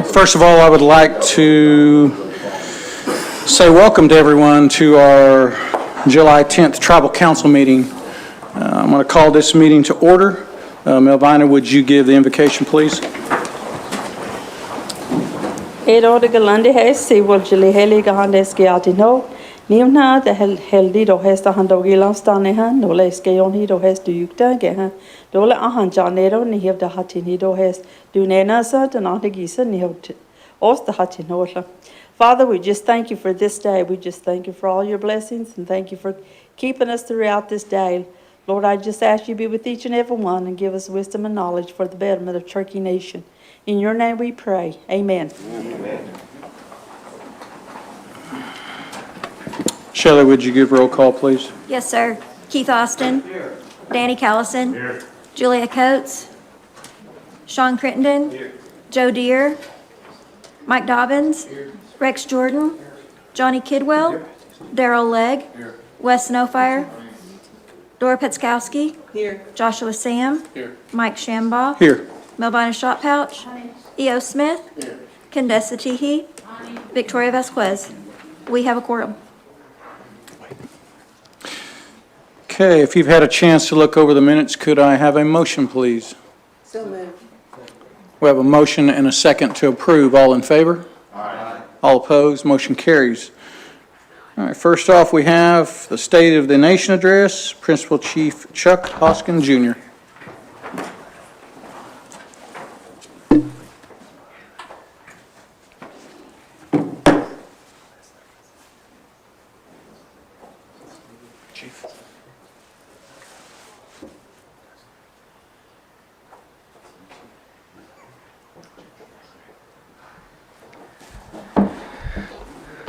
First of all, I would like to say welcome to everyone to our July 10th Tribal Council meeting. I'm going to call this meeting to order. Melvina, would you give the invocation, please? Ede galande hesi woljili heliga handeski atino. Nimna the heldi do hesta handogila staneha, no leske yoni do hes du yukta geha. Dole ahan janero ni have the hatini do hes do nenasa to not gisa ni os the hatinola. Father, we just thank you for this day. We just thank you for all your blessings and thank you for keeping us throughout this day. Lord, I just ask you to be with each and every one and give us wisdom and knowledge for the betterment of Cherokee Nation. In your name we pray. Amen. Amen. Shelley, would you give roll call, please? Yes, sir. Keith Austin. Here. Danny Callison. Here. Julia Coates. Sean Crittenden. Here. Joe Deere. Mike Dobbins. Rex Jordan. Johnny Kidwell. Darrell Legg. Wes Snowfire. Dora Petskowski. Here. Joshua Sam. Here. Mike Shambaugh. Here. Melvina Shotpouch. E.O. Smith. Condesa Teehee. Victoria Vasquez. We have a quorum. Okay, if you've had a chance to look over the minutes, could I have a motion, please? So moved. We have a motion and a second to approve. All in favor? Aye. All opposed? Motion carries. All right, first off, we have the State of the Nation address, Principal Chief Chuck Hoskin, Jr. Chief.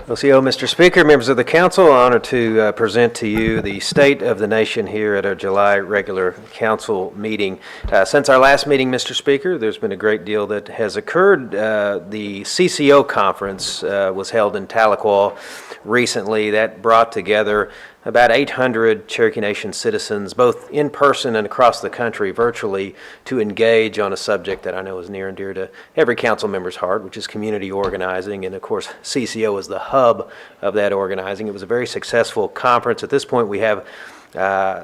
LCO, Mr. Speaker, members of the council, honored to present to you the State of the Nation here at our July regular council meeting. Since our last meeting, Mr. Speaker, there's been a great deal that has occurred. The CCO conference was held in Tahlequah recently. That brought together about 800 Cherokee Nation citizens, both in person and across the country virtually, to engage on a subject that I know is near and dear to every council member's heart, which is community organizing. And of course, CCO is the hub of that organizing. It was a very successful conference. At this point, we have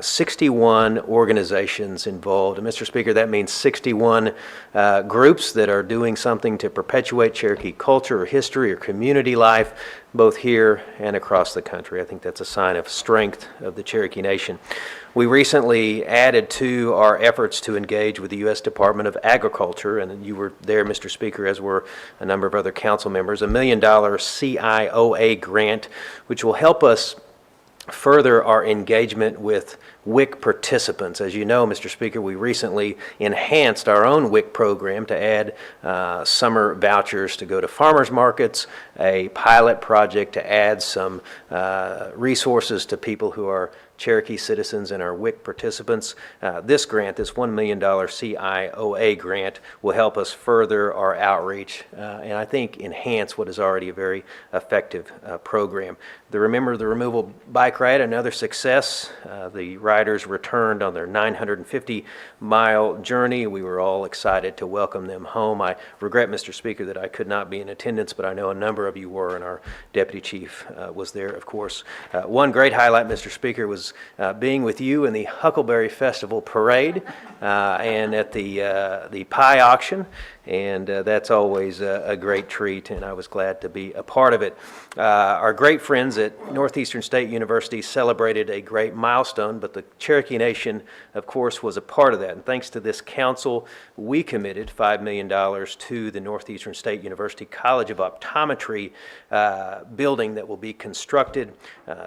61 organizations involved. And Mr. Speaker, that means 61 groups that are doing something to perpetuate Cherokee culture or history or community life, both here and across the country. I think that's a sign of strength of the Cherokee Nation. We recently added to our efforts to engage with the U.S. Department of Agriculture, and you were there, Mr. Speaker, as were a number of other council members, $1 million CIOA grant, which will help us further our engagement with WIC participants. As you know, Mr. Speaker, we recently enhanced our own WIC program to add summer vouchers to go to farmers markets, a pilot project to add some resources to people who are Cherokee citizens and our WIC participants. This grant, this $1 million CIOA grant, will help us further our outreach and I think enhance what is already a very effective program. The Remember the Removal bike ride, another success. The riders returned on their 950-mile journey. We were all excited to welcome them home. I regret, Mr. Speaker, that I could not be in attendance, but I know a number of you were, and our Deputy Chief was there, of course. One great highlight, Mr. Speaker, was being with you in the Huckleberry Festival Parade and at the pie auction. And that's always a great treat, and I was glad to be a part of it. Our great friends at Northeastern State University celebrated a great milestone, but the Cherokee Nation, of course, was a part of that. And thanks to this council, we committed $5 million to the Northeastern State University College of Optometry building that will be constructed.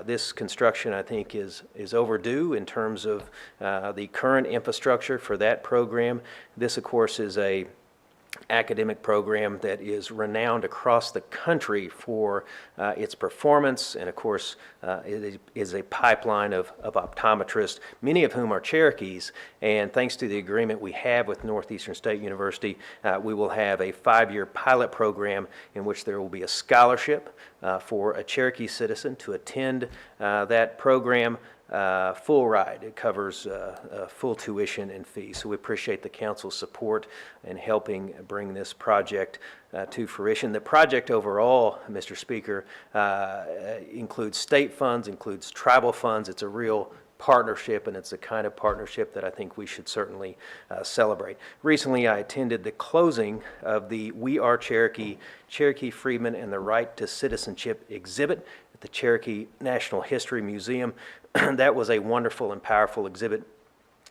This construction, I think, is overdue in terms of the current infrastructure for that program. This, of course, is a academic program that is renowned across the country for its performance, and of course it is a pipeline of optometrists, many of whom are Cherokees, and thanks to the agreement we have with Northeastern State University, we will have a 5-year pilot program in which there will be a scholarship for a Cherokee citizen to attend that program full ride. It covers full tuition and fees. So we appreciate the council's support in helping bring this project to fruition. The project overall, Mr. Speaker, includes state funds, includes tribal funds. It's a real partnership, and it's the kind of partnership that I think we should certainly celebrate. Recently, I attended the closing of the We Are Cherokee, Cherokee Freedmen and the Right to Citizenship exhibit at the Cherokee National History Museum. That was a wonderful and powerful exhibit,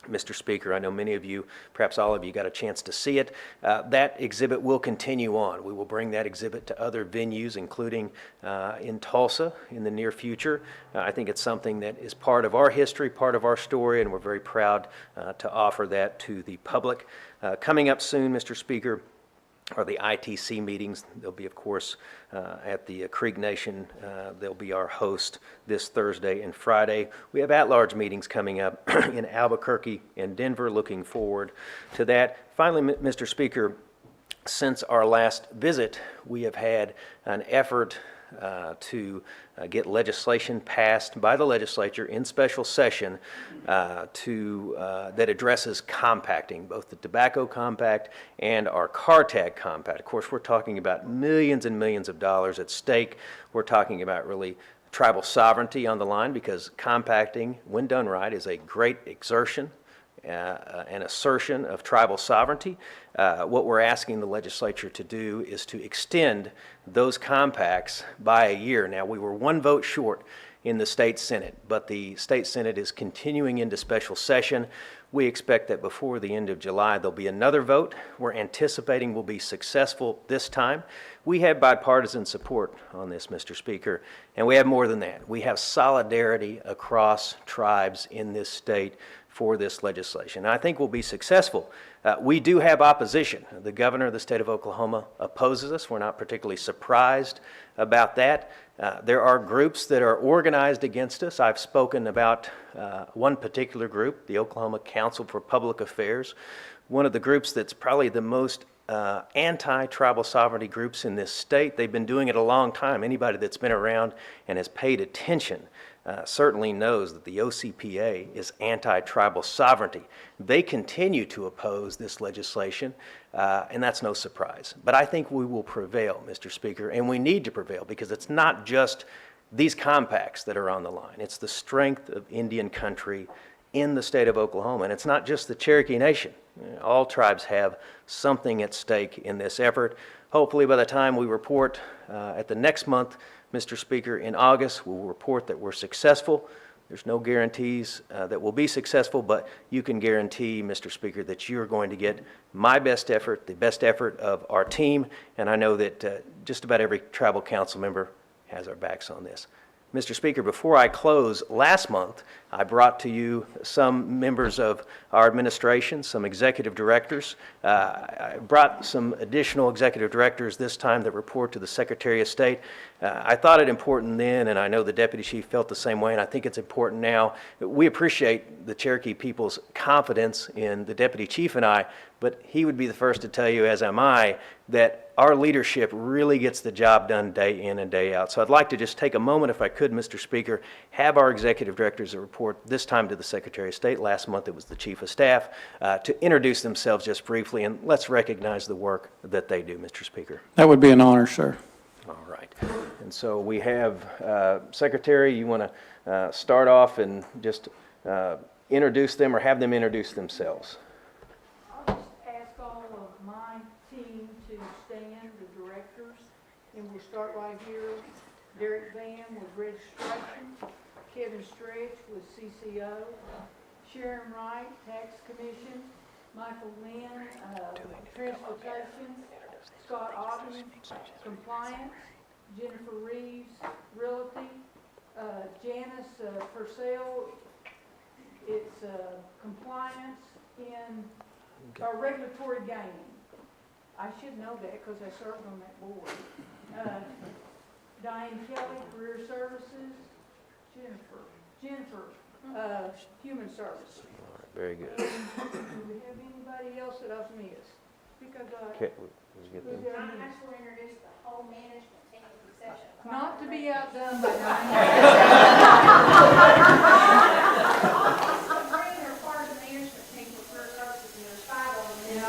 Mr. Speaker. I know many of you, perhaps all of you, got a chance to see it. That exhibit will continue on. We will bring that exhibit to other venues, including in Tulsa in the near future. I think it's something that is part of our history, part of our story, and we're very proud to offer that to the public. Coming up soon, Mr. Speaker, are the ITC meetings. They'll be, of course, at the Creek Nation. They'll be our host this Thursday and Friday. We have at-large meetings coming up in Albuquerque and Denver. Looking forward to that. Finally, Mr. Speaker, since our last visit, we have had an effort to get legislation passed by the legislature in special session that addresses compacting, both the tobacco compact and our car tag compact. Of course, we're talking about millions and millions of dollars at stake. We're talking about really tribal sovereignty on the line, because compacting, when done right, is a great exertion, an assertion of tribal sovereignty. What we're asking the legislature to do is to extend those compacts by a year. Now, we were one vote short in the state Senate, but the state Senate is continuing into special session. We expect that before the end of July, there'll be another vote. We're anticipating we'll be successful this time. We have bipartisan support on this, Mr. Speaker, and we have more than that. We have solidarity across tribes in this state for this legislation. And I think we'll be successful. We do have opposition. The governor of the state of Oklahoma opposes us. We're not particularly surprised about that. There are groups that are organized against us. I've spoken about one particular group, the Oklahoma Council for Public Affairs, one of the groups that's probably the most anti-tribal sovereignty groups in this state. They've been doing it a long time. Anybody that's been around and has paid attention certainly knows that the OCPA is anti-tribal sovereignty. They continue to oppose this legislation, and that's no surprise. But I think we will prevail, Mr. Speaker, and we need to prevail, because it's not just these compacts that are on the line. It's the strength of Indian country in the state of Oklahoma, and it's not just the Cherokee Nation. All tribes have something at stake in this effort. Hopefully by the time we report at the next month, Mr. Speaker, in August, we'll report that we're successful. There's no guarantees that we'll be successful, but you can guarantee, Mr. Speaker, that you're going to get my best effort, the best effort of our team, and I know that just about every tribal council member has our backs on this. Mr. Speaker, before I close, last month I brought to you some members of our administration, some executive directors. I brought some additional executive directors this time that report to the Secretary of State. I thought it important then, and I know the Deputy Chief felt the same way, and I think it's important now. We appreciate the Cherokee people's confidence in the Deputy Chief and I, but he would be the first to tell you, as am I, that our leadership really gets the job done day in and day out. So I'd like to just take a moment, if I could, Mr. Speaker, have our executive directors report this time to the Secretary of State. Last month it was the Chief of Staff, to introduce themselves just briefly, and let's recognize the work that they do, Mr. Speaker. That would be an honor, sir. All right. And so we have, Secretary, you want to start off and just introduce them, or have them introduce themselves? I'll just ask all of my team to stand, the directors, and we'll start right here. Derek Van with registration, Kevin Stretch with CCO, Sharon Wright, Tax Commission, Michael Lynn, Transportation, Scott Auden, Compliance, Jennifer Reeves, Realty, Janice Purcell, it's Compliance in regulatory gaming. I should know that because I served on that board. Diane Kelly, Career Services, Jennifer, Human Services. Very good. Do we have anybody else that I've missed? Because Okay, let's get them. I'm actually introduce the whole management team of the session. not to be outdone by Diane.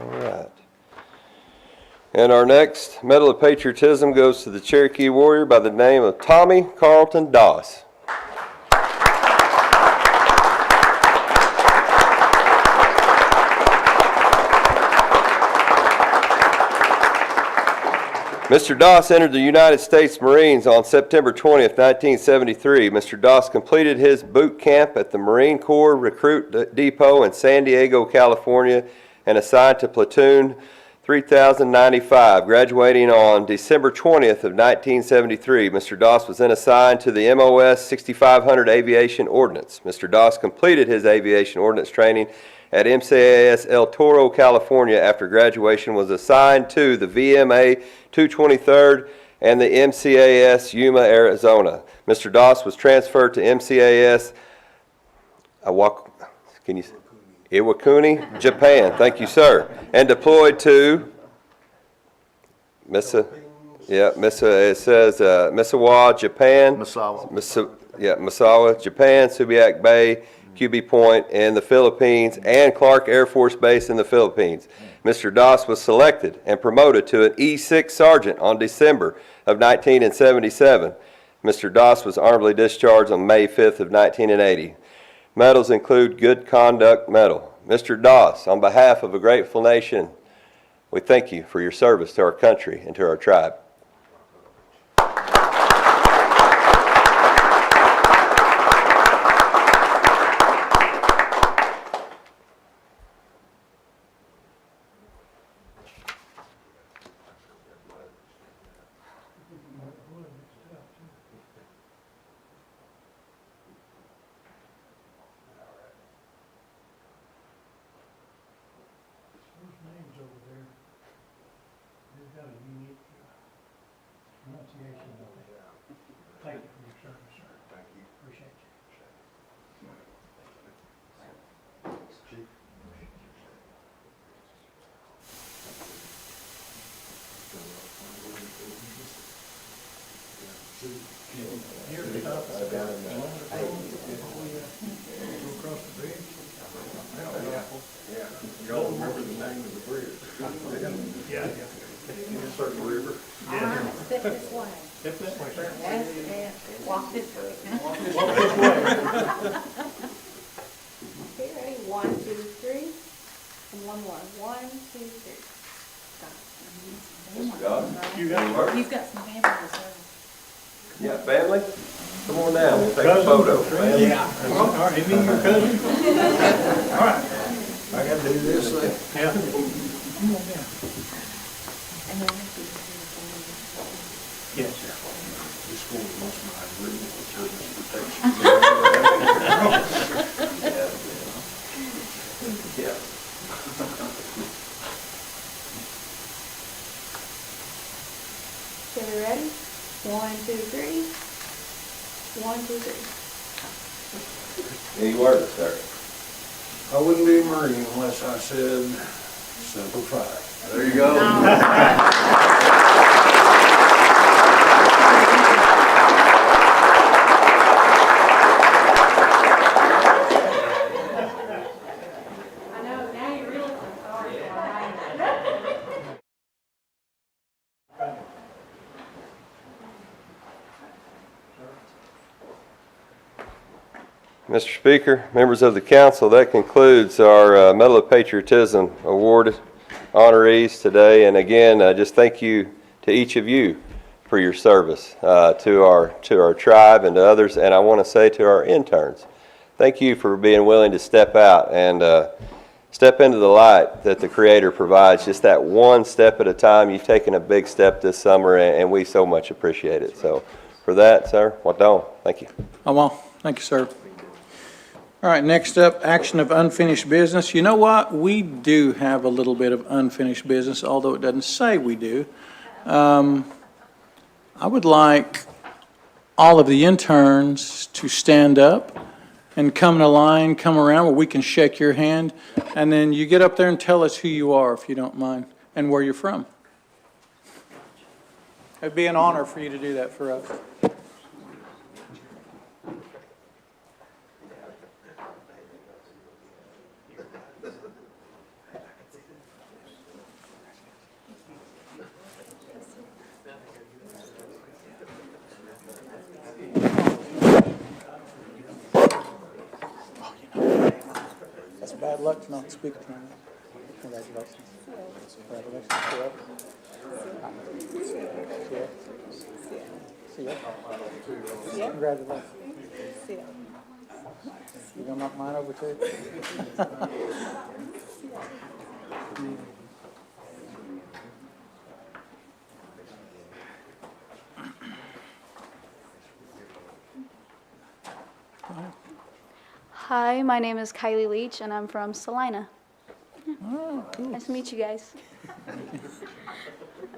All right. And our next Medal of Patriotism goes to the Cherokee Warrior by the name of Tommy Carlton Doss. Mr. Doss entered the United States Marines on September 20th, 1973. Mr. Doss completed his boot camp at the Marine Corps Recruit Depot in San Diego, California, and assigned to Platoon 3095. Graduating on December 20th of 1973, Mr. Doss was then assigned to the MOS 6500 Aviation Ordnance. Mr. Doss completed his aviation ordnance training at MCAS El Toro, California. After graduation, was assigned to the VMA 223rd and the MCAS Yuma, Arizona. Mr. Doss was transferred to MCAS Iwakuni, Japan. Thank you, sir. And deployed to Misawa, Japan. Misawa, Japan, Subiac Bay, QB Point in the Philippines, and Clark Air Force Base in the Philippines. Mr. Doss was selected and promoted to an E6 sergeant on December of 1977. Mr. Doss was honorably discharged on May 5th of 1980. Medals include Good Conduct Medal. Mr. Doss, on behalf of a grateful nation, we thank you for your service to our country and to our tribe. Those names over there, they've got a unique pronunciation of it. Thank you for your service, sir. Thank you. Appreciate you. Here it is. Go across the bridge. Y'all remember the name of the bridge? Yeah. Circle River. Yeah. Step this way. Step that way, sir. And walk this way. Walk this way. Okay, ready? 1, 2, 3. And one more. 1, 2, 3. Mr. Doss? You got it. You've got some family, sir. Yeah, family? Come on down, we'll take a Cousin? photo. Family. Yeah. All right, you mean your cousin? All right. I gotta do this thing. Yeah. Come on down. Yes, sir. This school is most of my agreement with children's protection. Yeah. Okay, we ready? 1, 2, 3. 1, 2, 3. Any words, sir? I wouldn't be a Marine unless I said simple fact. There you go. I know, now you really sorry. Mr. Speaker, members of the council, that concludes our Medal of Patriotism Award honorees today. And again, just thank you to each of you for your service to our tribe and to others. And I want to say to our interns, thank you for being willing to step out and step into the light that the Creator provides. Just that one step at a time. You've taken a big step this summer, and we so much appreciate it. So for that, sir, Wadon, thank you. Oh, well, thank you, sir. All right, next up, action of unfinished business. You know what? We do have a little bit of unfinished business, although it doesn't say we do. I would like all of the interns to stand up and come in a line, come around where we can shake your hand, and then you get up there and tell us who you are, if you don't mind, and where you're from. It'd be an honor for you to do that for us. Bad luck to not speak tonight. Congratulations. Congratulations. See ya. Congratulations. You gonna knock mine over too? Hi, my name is Kylie Leach, and I'm from Salina. Nice to meet you guys.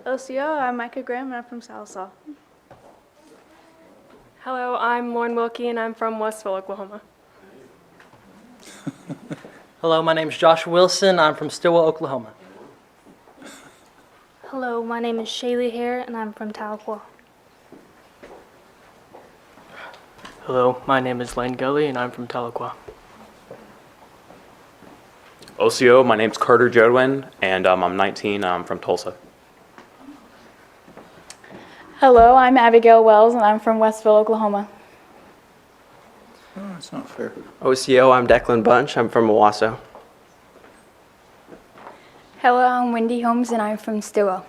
OCO, I'm Micah Graham, and I'm from Sallisaw. Hello, I'm Lauren Wilkie, and I'm from Westville, Oklahoma. Hello, my name is Joshua Wilson. I'm from Stillwell, Oklahoma. Hello, my name is Shaylee Hare, and I'm from Tahlequah. Hello, my name is Lane Gully, and I'm from Tahlequah. OCO, my name's Carter Jodwin, and I'm 19. I'm from Tulsa. Hello, I'm Abigail Wells, and I'm from Westville, Oklahoma. Oh, that's not fair. OCO, I'm Declan Bunch. I'm from Owasso. Hello, I'm Wendy Holmes, and I'm from Stillwell.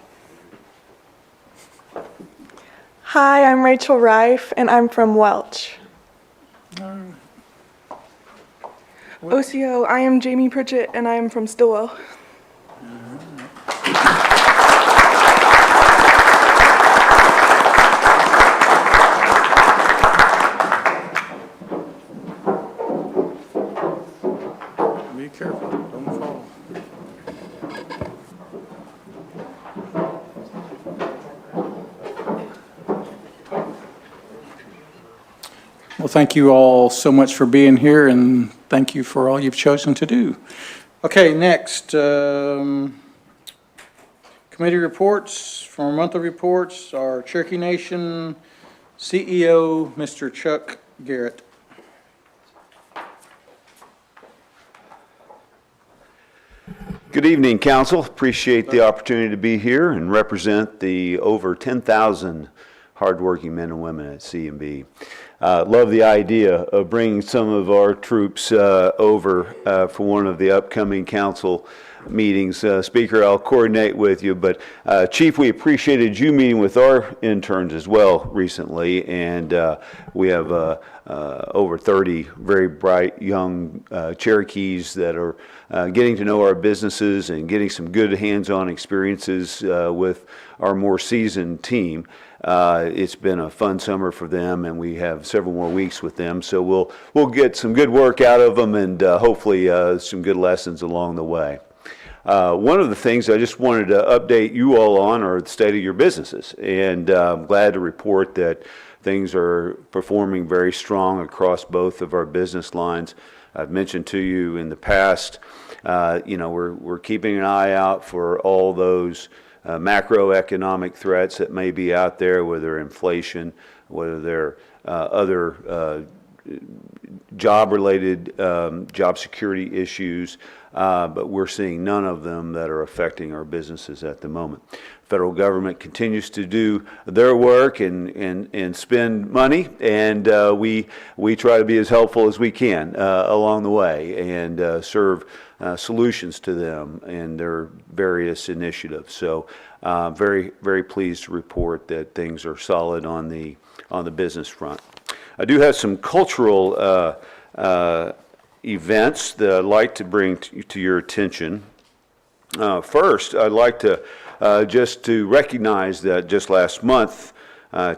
Hi, I'm Rachel Rife, and I'm from Welch. OCO, I am Jamie Pritchett, and I am from Stillwell. Be careful, don't fall. Well, thank you all so much for being here, and thank you for all you've chosen to do. Okay, next, committee reports. From our monthly reports, our Cherokee Nation CEO, Mr. Chuck Garrett. Good evening, Council. Appreciate the opportunity to be here and represent the over 10,000 hardworking men and women at C&B. Love the idea of bringing some of our troops over for one of the upcoming council meetings. Speaker, I'll coordinate with you, but Chief, we appreciated you meeting with our interns as well recently, and we have over 30 very bright young Cherokees that are getting to know our businesses and getting some good hands-on experiences with our more seasoned team. It's been a fun summer for them, and we have several more weeks with them, so we'll get some good work out of them and hopefully some good lessons along the way. One of the things I just wanted to update you all on are the state of your businesses, and I'm glad to report that things are performing very strong across both of our business lines. I've mentioned to you in the past, we're keeping an eye out for all those macroeconomic threats that may be out there, whether inflation, whether they're other job-related job security issues, but we're seeing none of them that are affecting our businesses at the moment. Federal government continues to do their work and spend money, and we try to be as helpful as we can along the way and serve solutions to them and their various initiatives. So very, very pleased to report that things are solid on the business front. I do have some cultural events that I'd like to bring to your attention. First, I'd like to just to recognize that just last month,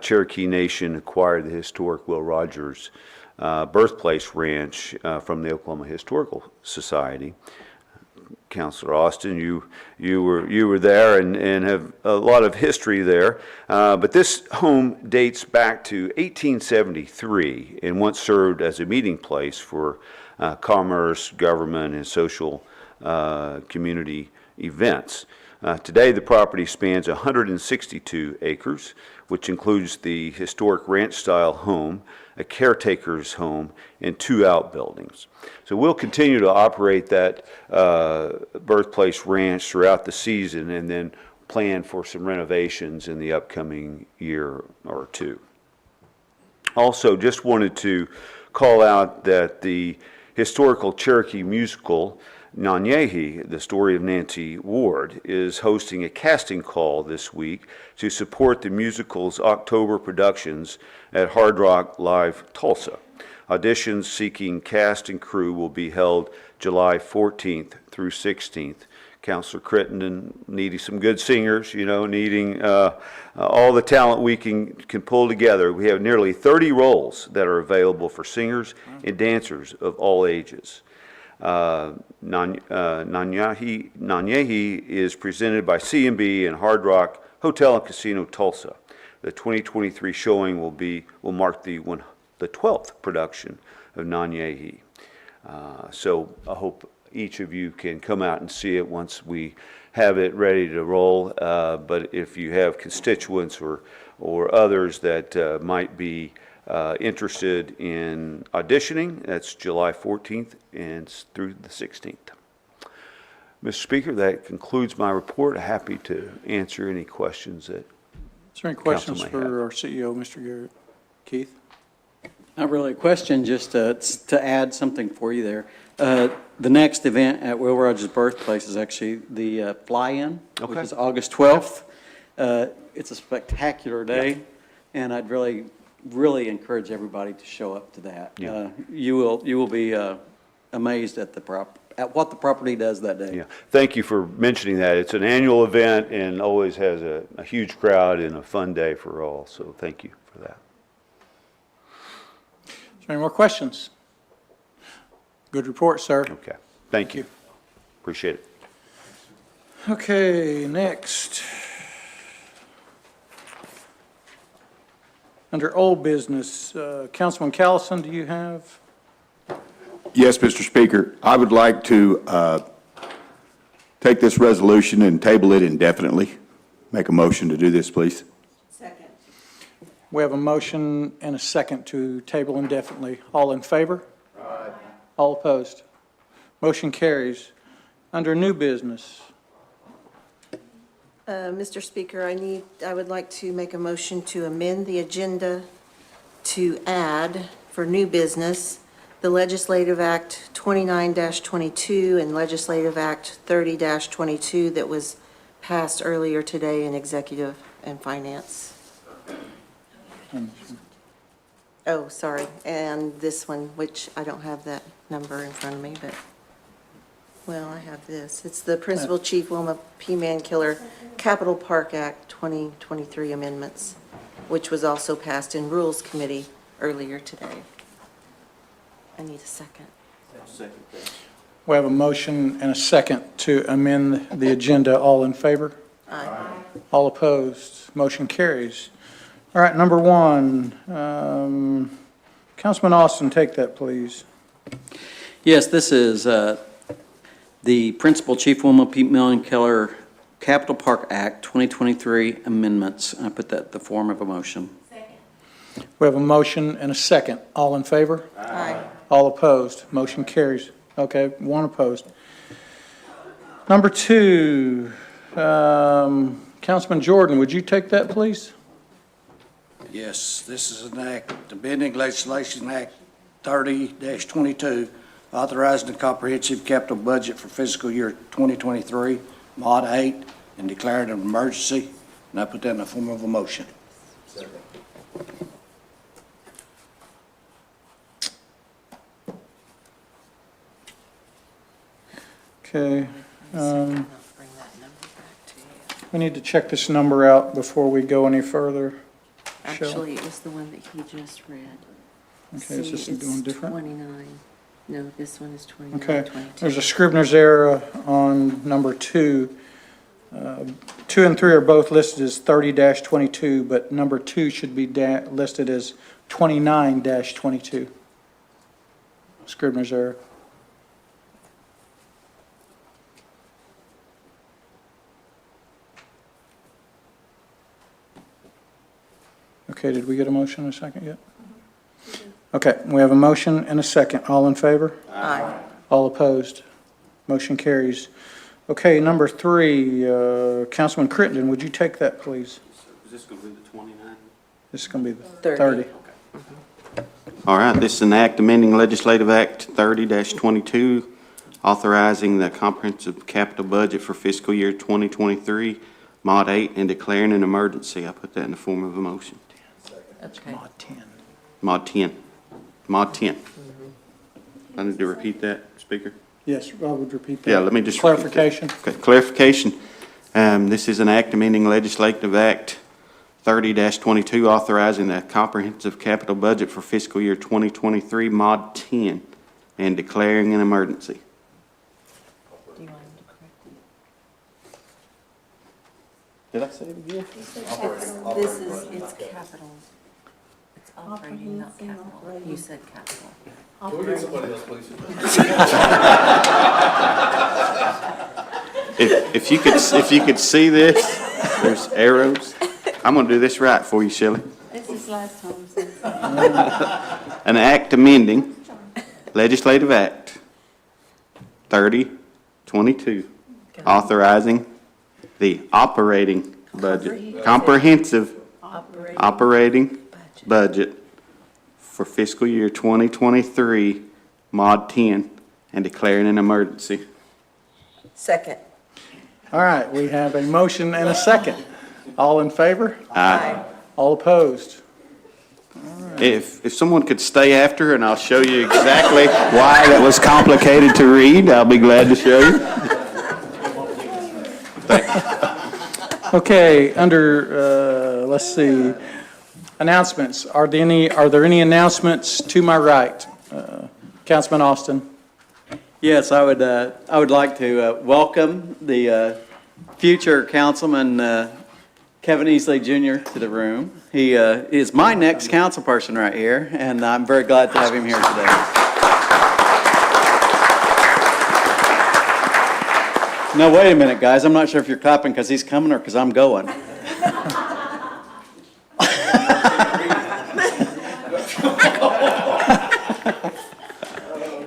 Cherokee Nation acquired the historic Will Rogers birthplace ranch from the Oklahoma Historical Society. Councilor Austin, you were there and have a lot of history there. But this home dates back to 1873 and once served as a meeting place for commerce, government, and social community events. Today, the property spans 162 acres, which includes the historic ranch-style home, a caretaker's home, and 2 outbuildings. So we'll continue to operate that birthplace ranch throughout the season and then plan for some renovations in the upcoming year or two. Also, just wanted to call out that the historical Cherokee musical, Nanyehi, the story of Nancy Ward, is hosting a casting call this week to support the musical's October productions at Hard Rock Live Tulsa. Auditions seeking cast and crew will be held July 14th through 16th. Councilor Crittenden needing some good singers, needing all the talent we can pull together. We have nearly 30 roles that are available for singers and dancers of all ages. Nanyehi is presented by C&B and Hard Rock Hotel and Casino Tulsa. The 2023 showing will mark the 12th production of Nanyehi. So I hope each of you can come out and see it once we have it ready to roll. But if you have constituents or others that might be interested in auditioning, that's July 14th and through the 16th. Mr. Speaker, that concludes my report. Happy to answer any questions that Is there any questions for our CEO, Mr. Garrett? Keith? Not really a question, just to add something for you there. The next event at Will Rogers' birthplace is actually the fly-in, which is August 12th. It's a spectacular day, and I'd really encourage everybody to show up to that. Yeah. You will be amazed at what the property does that day. Yeah, thank you for mentioning that. It's an annual event and always has a huge crowd and a fun day for all, so thank you for that. Is there any more questions? Good report, sir. Okay, thank you. Appreciate it. Okay, next. Under old business, Councilman Callison, do you have? Yes, Mr. Speaker. I would like to take this resolution and table it indefinitely. Make a motion to do this, please. Second. We have a motion and a second to table indefinitely. All in favor? Aye. All opposed? Motion carries. Under new business. Mr. Speaker, I would like to make a motion to amend the agenda to add for new business the Legislative Act 29-22 and Legislative Act 30-22 that was passed earlier today in Executive and Finance. Oh, sorry, and this one, which I don't have that number in front of me, but, well, I have this. It's the Principal Chief Wilma P. Mankiller Capital Park Act 2023 amendments, which was also passed in Rules Committee earlier today. I need a second. We have a motion and a second to amend the agenda. All in favor? Aye. All opposed? Motion carries. All right, number one, Councilman Austin, take that, please. Yes, this is the Principal Chief Wilma P. Mankiller Capital Park Act 2023 amendments. I put that in the form of a motion. We have a motion and a second. All in favor? Aye. All opposed? Motion carries. Okay, one opposed. Number two, Councilman Jordan, would you take that, please? Yes, this is an act, amending Legislation Act 30-22, authorizing the comprehensive capital budget for fiscal year 2023, Mod 8, and declaring an emergency. And I put that in the form of a motion. Okay. We need to check this number out before we go any further. Actually, it was the one that he just read. Okay, is this See, doing it's different? 29. No, this one is 29, Okay, 22. there's a Scribner's error on number two. 2 and 3 are both listed as 30-22, but number 2 should be listed as 29-22. Scribner's error. Okay, did we get a motion and a second yet? Okay, we have a motion and a second. All in favor? Aye. All opposed? Motion carries. Okay, number 3, Councilman Crittenden, would you take that, please? Is this going to be the 29? This is going to be the 30. 30. All right, this is an act amending Legislative Act 30-22, authorizing the comprehensive capital budget for fiscal year 2023, Mod 8, and declaring an emergency. I put that in the form of a motion. Okay. Mod 10. Mod 10. I need to repeat that, Speaker? Yes, I would repeat that. Yeah, let me just repeat that. Clarification. Okay, clarification. This is an act amending Legislative Act 30-22, authorizing the comprehensive capital budget for fiscal year 2023, Mod 10, and declaring an emergency. Do you want him to correct Did I say it again? it? This is, it's capital. It's operating, not capital. You said capital. Can we get somebody else, please? If you could see this, there's arrows. I'm gonna do this right for you, Shelley. This is last time. An act amending Legislative Act 30-22, authorizing the operating budget, comprehensive operating budget for fiscal year 2023, Mod 10, and declaring an emergency. Second. All right, we have a motion and a second. All in favor? Aye. All opposed? If someone could stay after, and I'll show you exactly why that was complicated to read, I'll be glad to show you. Okay, under, let's see, announcements. Are there any announcements to my right? Councilman Austin. Yes, I would like to welcome the future Councilman Kevin Easley Jr. to the room. He is my next council person right here, and I'm very glad to have him here today. Now, wait a minute, guys. I'm not sure if you're clapping because he's coming or because I'm going.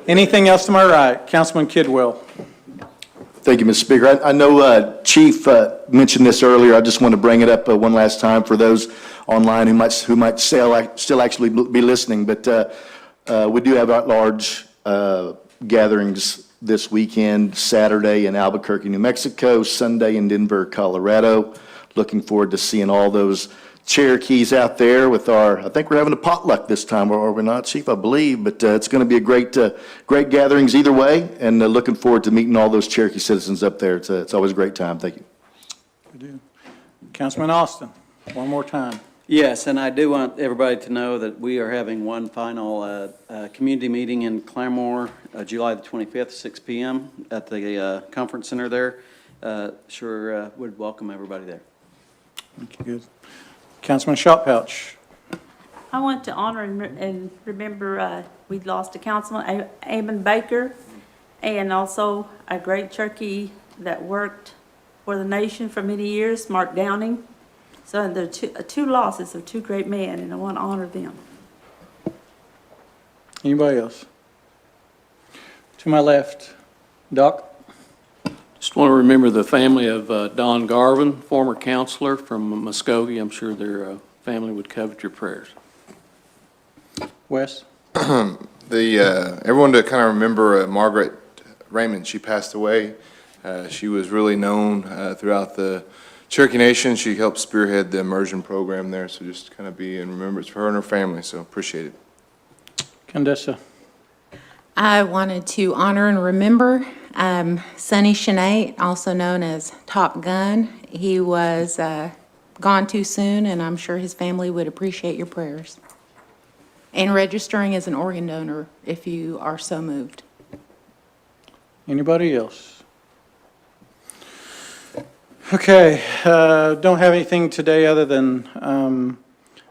Anything else to my right? Councilman Kidwell. Thank you, Mr. Speaker. I know Chief mentioned this earlier. I just want to bring it up one last time for those online who might still actually be listening. But we do have large gatherings this weekend, Saturday in Albuquerque, New Mexico, Sunday in Denver, Colorado. Looking forward to seeing all those Cherokees out there with I think we're having a potluck this time, or are we not, Chief? I believe, but it's going to be a great gatherings either way, and looking forward to meeting all those Cherokee citizens up there. It's always a great time. Thank you. We do. Councilman Austin, one more time. Yes, and I do want everybody to know that we are having one final community meeting in Claremore, July the 25th, 6 p.m. at the conference center there. Sure would welcome everybody there. Thank you. Good. Councilman Shotpouch. I want to honor and remember we lost a councilman, Eamon Baker, and also a great Cherokee that worked for the nation for many years, Mark Downing. So there are two losses of two great men, and I want to honor them. Anybody else? To my left, Doc. Just want to remember the family of Don Garvin, former counselor from Muskogee. I'm sure their family would covet your prayers. Wes? Everyone to kind of remember Margaret Raymond. She passed away. She was really known throughout the Cherokee Nation. She helped spearhead the immersion program there, so just kind of be in remembrance for her and her family, so appreciate it. Condessa. I wanted to honor and remember Sonny Shenate, also known as Top Gun. He was gone too soon, and I'm sure his family would appreciate your prayers. And registering as an organ donor if you are so moved. Anybody else? Okay, don't have anything today other than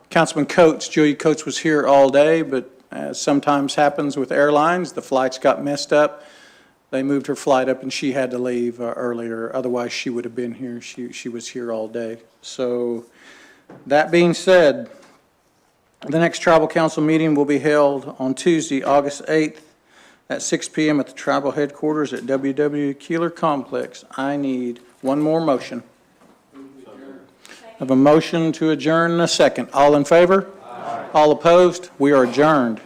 Councilman Coates. Julia Coates was here all day, but as sometimes happens with airlines, the flights got messed up. They moved her flight up and she had to leave earlier. Otherwise, she would have been here. She was here all day. So that being said, the next Tribal Council meeting will be held on Tuesday, August 8th at 6 p.m. at the Tribal Headquarters at W.W. Keeler Complex. I need one more motion. I have a motion to adjourn and a second. All in favor? Aye. All opposed? We are adjourned.